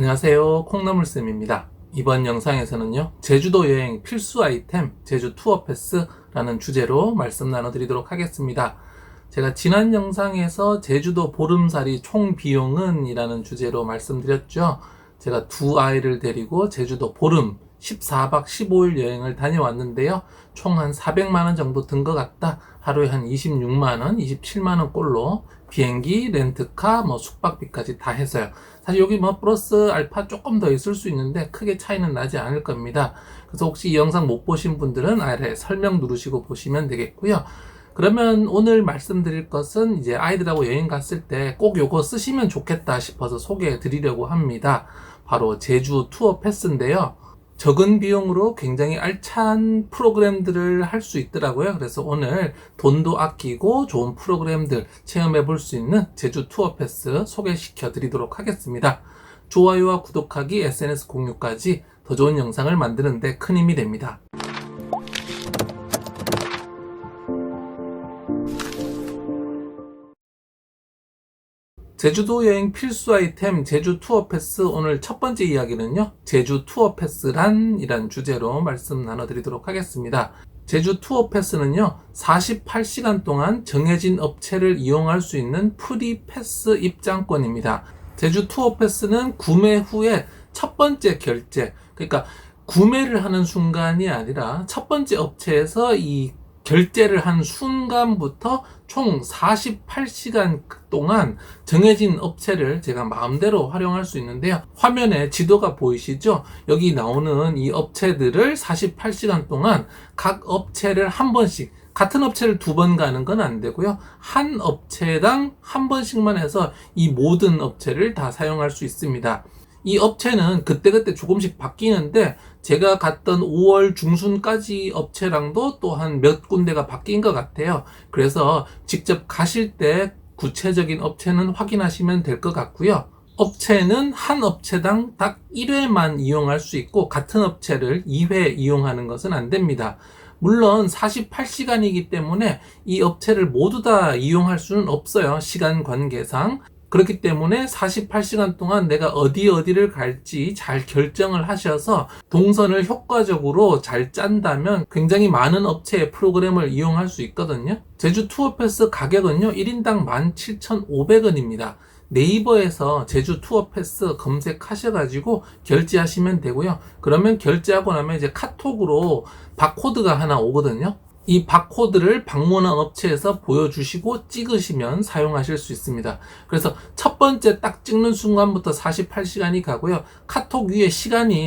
안녕하세요, 콩나물쌤입니다. 이번 영상에서는요, 제주도 여행 필수 아이템 제주 투어 패스라는 주제로 말씀 나눠드리도록 하겠습니다. 제가 지난 영상에서 제주도 보름살이 총 비용은 이라는 주제로 말씀드렸죠. 제가 두 아이를 데리고 제주도 보름 14박 15일 여행을 다녀왔는데요. 총 한 400만원 정도 든 것 같다. 하루에 한 26만원, 27만원 꼴로 비행기, 렌트카, 숙박비까지 다 해서요. 사실 여기 플러스 알파 조금 더 있을 수 있는데 크게 차이는 나지 않을 겁니다. 그래서 혹시 이 영상 못 보신 분들은 아래 설명 누르시고 보시면 되겠고요. 그러면 오늘 말씀드릴 것은 이제 아이들하고 여행 갔을 때 꼭 요거 쓰시면 좋겠다 싶어서 소개해 드리려고 합니다. 바로 제주 투어 패스인데요. 적은 비용으로 굉장히 알찬 프로그램들을 할 수 있더라고요. 그래서 오늘 돈도 아끼고 좋은 프로그램들 체험해 볼 수 있는 제주 투어 패스 소개시켜 드리도록 하겠습니다. 좋아요와 구독하기, SNS 공유까지 더 좋은 영상을 만드는 데 큰 힘이 됩니다. 제주도 여행 필수 아이템 제주 투어 패스, 오늘 첫 번째 이야기는요, 제주 투어 패스란 이란 주제로 말씀 나눠드리도록 하겠습니다. 제주 투어 패스는요, 48시간 동안 정해진 업체를 이용할 수 있는 프리 패스 입장권입니다. 제주 투어 패스는 구매 후에 첫 번째 결제, 그러니까 구매를 하는 순간이 아니라 첫 번째 업체에서 이 결제를 한 순간부터 총 48시간 동안 정해진 업체를 제가 마음대로 활용할 수 있는데요. 화면에 지도가 보이시죠? 여기 나오는 이 업체들을 48시간 동안 각 업체를 한 번씩, 같은 업체를 두 번 가는 건 안 되고요. 한 업체당 한 번씩만 해서 이 모든 업체를 다 사용할 수 있습니다. 이 업체는 그때그때 조금씩 바뀌는데 제가 갔던 5월 중순까지 업체랑도 또 한 몇 군데가 바뀐 것 같아요. 그래서 직접 가실 때 구체적인 업체는 확인하시면 될 것 같고요. 업체는 한 업체당 딱 1회만 이용할 수 있고 같은 업체를 2회 이용하는 것은 안 됩니다. 물론 48시간이기 때문에 이 업체를 모두 다 이용할 수는 없어요. 시간 관계상. 그렇기 때문에 48시간 동안 내가 어디를 갈지 잘 결정을 하셔서 동선을 효과적으로 잘 짠다면 굉장히 많은 업체의 프로그램을 이용할 수 있거든요. 제주 투어 패스 가격은요, 1인당 17,500원입니다. 네이버에서 제주 투어 패스 검색하셔가지고 결제하시면 되고요. 그러면 결제하고 나면 이제 카톡으로 바코드가 하나 오거든요. 이 바코드를 방문한 업체에서 보여주시고 찍으시면 사용하실 수 있습니다. 그래서 첫 번째 딱 찍는 순간부터 48시간이 가고요. 카톡 위에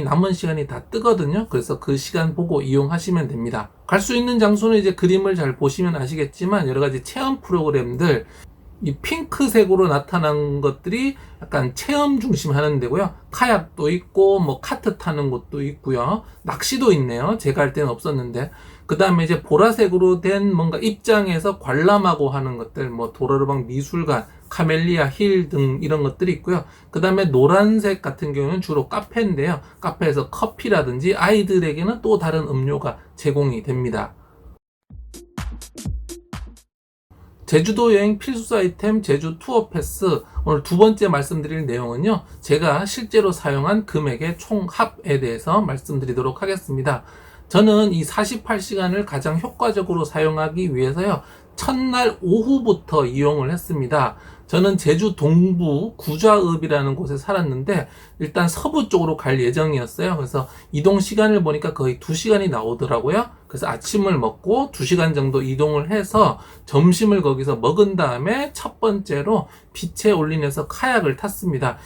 남은 시간이 다 뜨거든요. 그래서 그 시간 보고 이용하시면 됩니다. 갈 수 있는 장소는 이제 그림을 잘 보시면 아시겠지만 여러 가지 체험 프로그램들, 이 핑크색으로 나타난 것들이 약간 체험 중심 하는 데고요. 카약도 있고 카트 타는 곳도 있고요. 낚시도 있네요. 제가 할 때는 없었는데. 그 다음에 이제 보라색으로 된 뭔가 입장에서 관람하고 하는 것들, 도로르방 미술관, 카멜리아 힐 등 이런 것들이 있고요. 그 다음에 노란색 같은 경우는 주로 카페인데요. 카페에서 커피라든지 아이들에게는 또 다른 음료가 제공이 됩니다. 제주도 여행 필수 아이템 제주 투어 패스, 오늘 두 번째 말씀드릴 내용은요, 제가 실제로 사용한 금액의 총합에 대해서 말씀드리도록 하겠습니다. 저는 이 48시간을 가장 효과적으로 사용하기 위해서요, 첫날 오후부터 이용을 했습니다. 저는 제주 동부 구좌읍이라는 곳에 살았는데 일단 서부 쪽으로 갈 예정이었어요. 그래서 이동 시간을 보니까 거의 2시간이 나오더라고요. 그래서 아침을 먹고 2시간 정도 이동을 해서 점심을 거기서 먹은 다음에 첫 번째로 빛에 올린에서 카약을 탔습니다.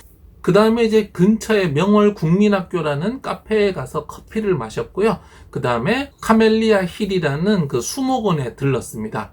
그 다음에 이제 근처에 명월국민학교라는 카페에 가서 커피를 마셨고요. 그 다음에 카멜리아 힐이라는 그 수목원에 들렀습니다.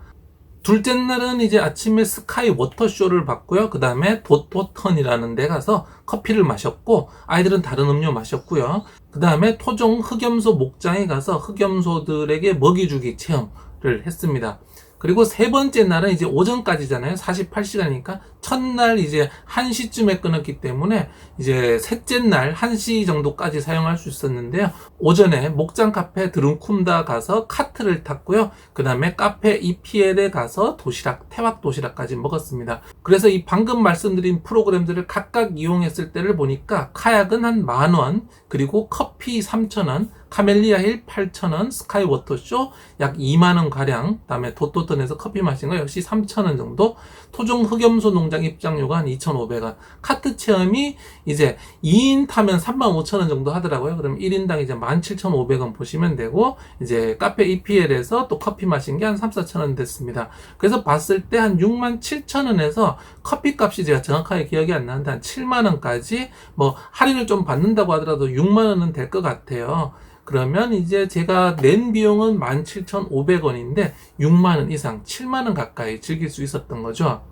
둘째 날은 이제 아침에 스카이 워터쇼를 봤고요. 그 다음에 돛보턴이라는 데 가서 커피를 마셨고, 아이들은 다른 음료 마셨고요. 그 다음에 토종 흑염소 목장에 가서 흑염소들에게 먹이 주기 체험을 했습니다. 그리고 세 번째 날은 이제 오전까지잖아요. 48시간이니까 첫날 이제 1시쯤에 끊었기 때문에 이제 셋째 날 1시 정도까지 사용할 수 있었는데요. 오전에 목장 카페 드rum쿰다 가서 카트를 탔고요. 그 다음에 카페 EPL에 가서 도시락, 태왁 도시락까지 먹었습니다. 그래서 이 방금 말씀드린 프로그램들을 각각 이용했을 때를 보니까 카약은 한 10,000원, 그리고 커피 3,000원, 카멜리아 힐 8,000원, 스카이 워터쇼 약 2만원 가량, 그다음에 도토턴에서 커피 마신 거 역시 3,000원 정도, 토종 흑염소 농장 입장료가 한 2,500원, 카트 체험이 이제 2인 타면 35,000원 정도 하더라고요. 그럼 1인당 이제 17,500원 보시면 되고, 이제 카페 EPL에서 또 커피 마신 게 한 3,4,000원 됐습니다. 그래서 봤을 때 한 67,000원에서 커피 값이 제가 정확하게 기억이 안 나는데 한 7만원까지 뭐 할인을 좀 받는다고 하더라도 6만원은 될 것 같아요. 그러면 이제 제가 낸 비용은 17,500원인데 6만원 이상, 7만원 가까이 즐길 수 있었던 거죠.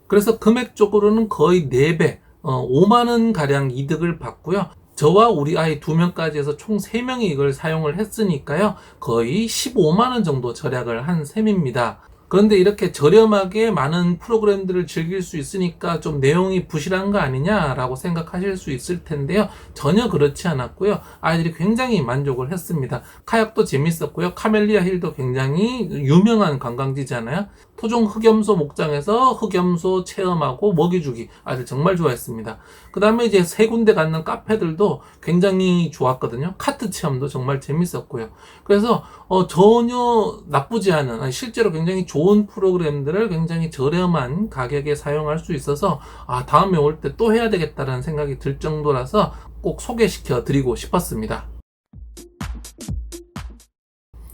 그래서 금액적으로는 거의 4배, 5만원 가량 이득을 받고요. 저와 우리 아이 2명까지 해서 총 3명이 이걸 사용을 했으니까요. 거의 15만원 정도 절약을 한 셈입니다. 그런데 이렇게 저렴하게 많은 프로그램들을 즐길 수 있으니까 좀 내용이 부실한 거 아니냐라고 생각하실 수 있을 텐데요. 전혀 그렇지 않았고요. 아이들이 굉장히 만족을 했습니다. 카약도 재밌었고요. 카멜리아 힐도 굉장히 유명한 관광지잖아요. 토종 흑염소 목장에서 흑염소 체험하고 먹이주기 아이들 정말 좋아했습니다. 그 다음에 이제 세 군데 갖는 카페들도 굉장히 좋았거든요. 카트 체험도 정말 재밌었고요. 그래서 전혀 나쁘지 않은, 아니 실제로 굉장히 좋은 프로그램들을 굉장히 저렴한 가격에 사용할 수 있어서 다음에 올 때 또 해야 되겠다라는 생각이 들 정도라서 꼭 소개시켜 드리고 싶었습니다.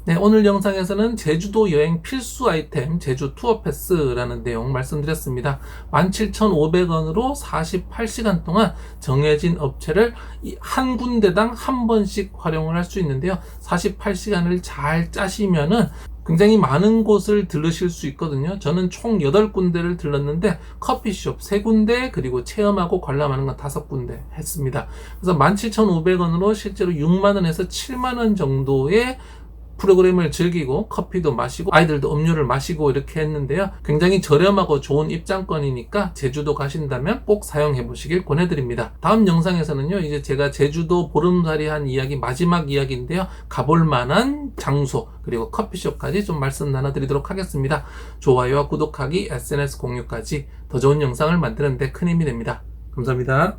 네, 오늘 영상에서는 제주도 여행 필수 아이템 제주 투어 패스라는 내용 말씀드렸습니다. 17,500원으로 48시간 동안 정해진 업체를 한 군데당 한 번씩 활용을 할 수 있는데요. 48시간을 잘 짜시면은 굉장히 많은 곳을 들르실 수 있거든요. 저는 총 8군데를 들렀는데 커피숍 3군데, 그리고 체험하고 관람하는 건 5군데 했습니다. 그래서 17,500원으로 실제로 6만원에서 7만원 정도의 프로그램을 즐기고 커피도 마시고 아이들도 음료를 마시고 이렇게 했는데요. 굉장히 저렴하고 좋은 입장권이니까 제주도 가신다면 꼭 사용해 보시길 권해드립니다. 다음 영상에서는요, 이제 제가 제주도 보름살이 한 이야기, 마지막 이야기인데요. 가볼 만한 장소 그리고 커피숍까지 좀 말씀 나눠드리도록 하겠습니다. 좋아요와 구독하기, SNS 공유까지 더 좋은 영상을 만드는 데 큰 힘이 됩니다. 감사합니다.